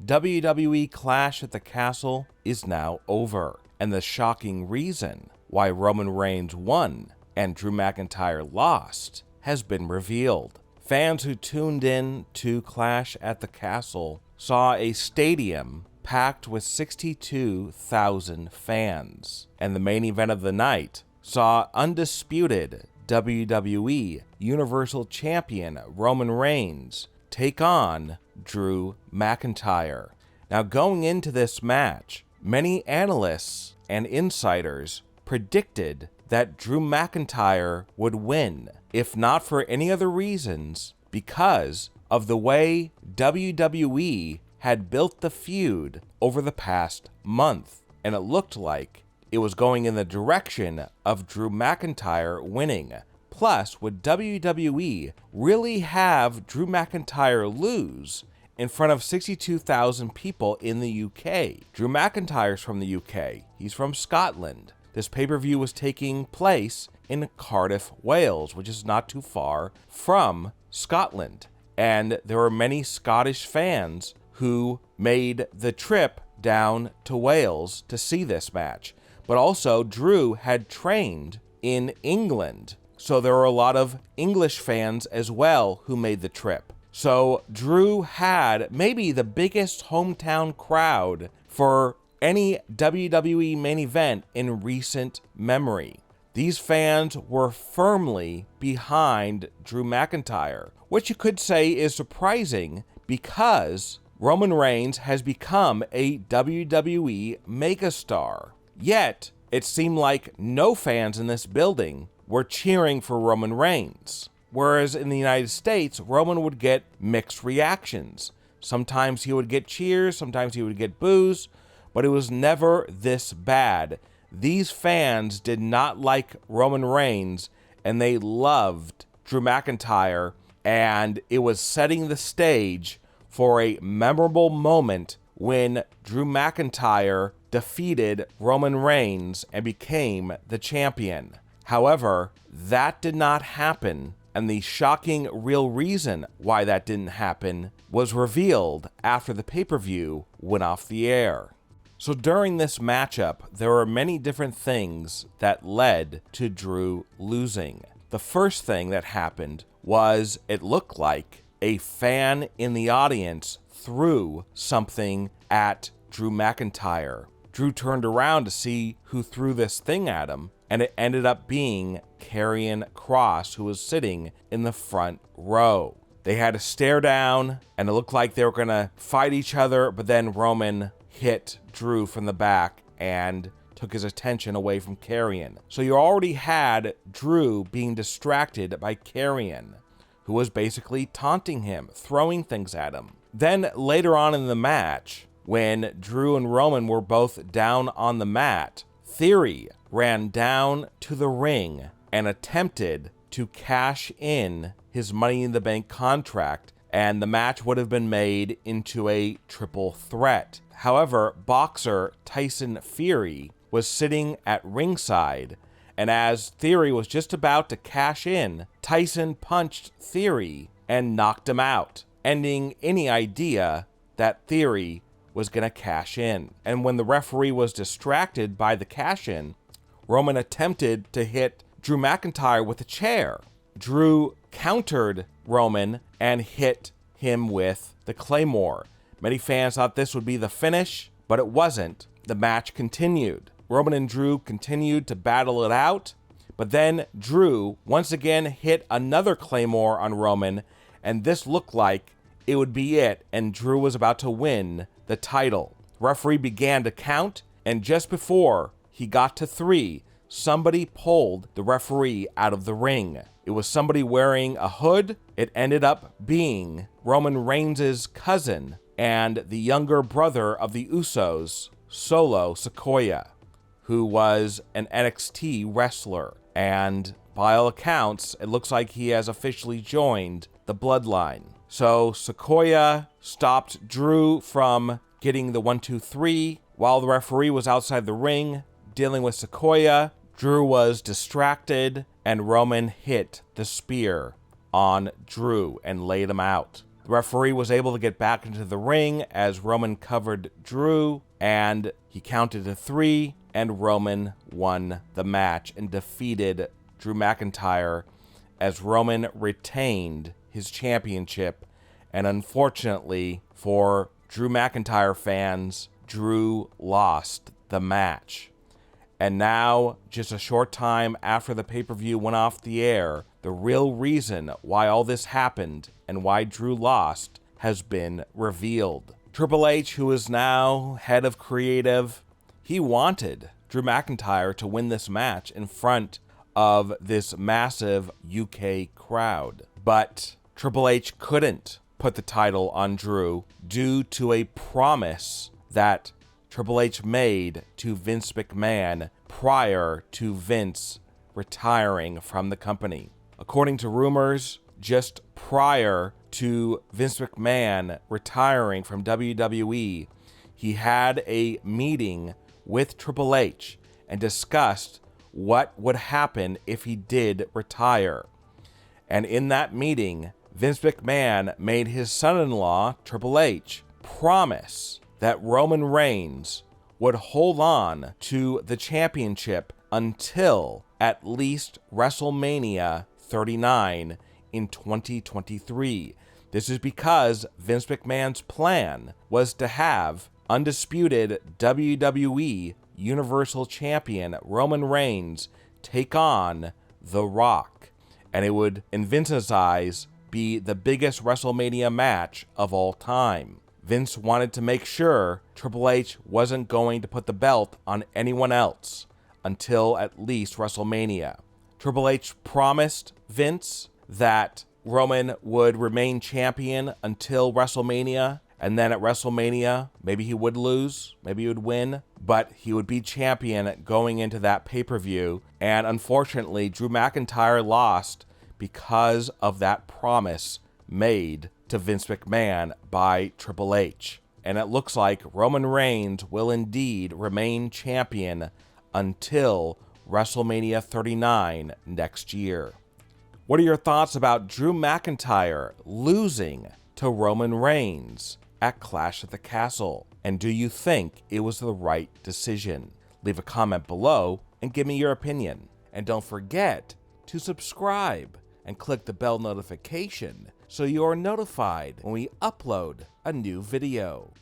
WWE Clash at the Castle is now over, and the shocking reason why Roman Reigns won and Drew McIntyre lost has been revealed. Fans who tuned in to Clash at the Castle saw a stadium packed with 62,000 fans, and the main event of the night saw undisputed WWE Universal Champion Roman Reigns take on Drew McIntyre. Now, going into this match, many analysts and insiders predicted that Drew McIntyre would win, if not for any other reasons, because of the way WWE had built the feud over the past month, and it looked like it was going in the direction of Drew McIntyre winning. Plus, would WWE really have Drew McIntyre lose in front of 62,000 people in the UK? Drew McIntyre's from the UK. He's from Scotland. This pay-per-view was taking place in Cardiff, Wales, which is not too far from Scotland. And there were many Scottish fans who made the trip down to Wales to see this match. But also, Drew had trained in England, so there were a lot of English fans as well who made the trip. So Drew had maybe the biggest hometown crowd for any WWE main event in recent memory. These fans were firmly behind Drew McIntyre, which you could say is surprising because Roman Reigns has become a WWE megastar. Yet, it seemed like no fans in this building were cheering for Roman Reigns. Whereas in the United States, Roman would get mixed reactions. Sometimes he would get cheers, sometimes he would get boos, but it was never this bad. These fans did not like Roman Reigns, and they loved Drew McIntyre, and it was setting the stage for a memorable moment when Drew McIntyre defeated Roman Reigns and became the champion. However, that did not happen, and the shocking real reason why that didn't happen was revealed after the pay-per-view went off the air. So during this matchup, there were many different things that led to Drew losing. The first thing that happened was it looked like a fan in the audience threw something at Drew McIntyre. Drew turned around to see who threw this thing at him, and it ended up being Karrion Kross, who was sitting in the front row. They had to stare down, and it looked like they were going to fight each other, but then Roman hit Drew from the back and took his attention away from Karrion. So you already had Drew being distracted by Karrion, who was basically taunting him, throwing things at him. Then later on in the match, when Drew and Roman were both down on the mat, Theory ran down to the ring and attempted to cash in his Money in the Bank contract, and the match would have been made into a triple threat. However, boxer Tyson Fury was sitting at ringside, and as Theory was just about to cash in, Tyson punched Theory and knocked him out, ending any idea that Theory was going to cash in. And when the referee was distracted by the cash in, Roman attempted to hit Drew McIntyre with a chair. Drew countered Roman and hit him with the Claymore. Many fans thought this would be the finish, but it wasn't. The match continued. Roman and Drew continued to battle it out, but then Drew once again hit another Claymore on Roman, and this looked like it would be it, and Drew was about to win the title. Referee began to count, and just before he got to 3, somebody pulled the referee out of the ring. It was somebody wearing a hood. It ended up being Roman Reigns' cousin and the younger brother of the Usos, Solo Sikoa, who was an NXT wrestler. And by all accounts, it looks like he has officially joined the Bloodline. So Sikoa stopped Drew from getting the 1-2-3 while the referee was outside the ring dealing with Sikoa. Drew was distracted, and Roman hit the spear on Drew and laid him out. The referee was able to get back into the ring as Roman covered Drew, and he counted to 3, and Roman won the match and defeated Drew McIntyre as Roman retained his championship. And unfortunately for Drew McIntyre fans, Drew lost the match. And now, just a short time after the pay-per-view went off the air, the real reason why all this happened and why Drew lost has been revealed. Triple H, who is now head of creative, he wanted Drew McIntyre to win this match in front of this massive UK crowd. But Triple H couldn't put the title on Drew due to a promise that Triple H made to Vince McMahon prior to Vince retiring from the company. According to rumors, just prior to Vince McMahon retiring from WWE, he had a meeting with Triple H and discussed what would happen if he did retire. And in that meeting, Vince McMahon made his son-in-law, Triple H, promise that Roman Reigns would hold on to the championship until at least WrestleMania 39 in 2023. This is because Vince McMahon's plan was to have undisputed WWE Universal Champion Roman Reigns take on The Rock. And it would, in Vince's eyes, be the biggest WrestleMania match of all time. Vince wanted to make sure Triple H wasn't going to put the belt on anyone else until at least WrestleMania. Triple H promised Vince that Roman would remain champion until WrestleMania, and then at WrestleMania, maybe he would lose, maybe he would win, but he would be champion going into that pay-per-view. And unfortunately, Drew McIntyre lost because of that promise made to Vince McMahon by Triple H. And it looks like Roman Reigns will indeed remain champion until WrestleMania 39 next year. What are your thoughts about Drew McIntyre losing to Roman Reigns at Clash at the Castle? And do you think it was the right decision? Leave a comment below and give me your opinion. And don't forget to subscribe and click the bell notification so you are notified when we upload a new video.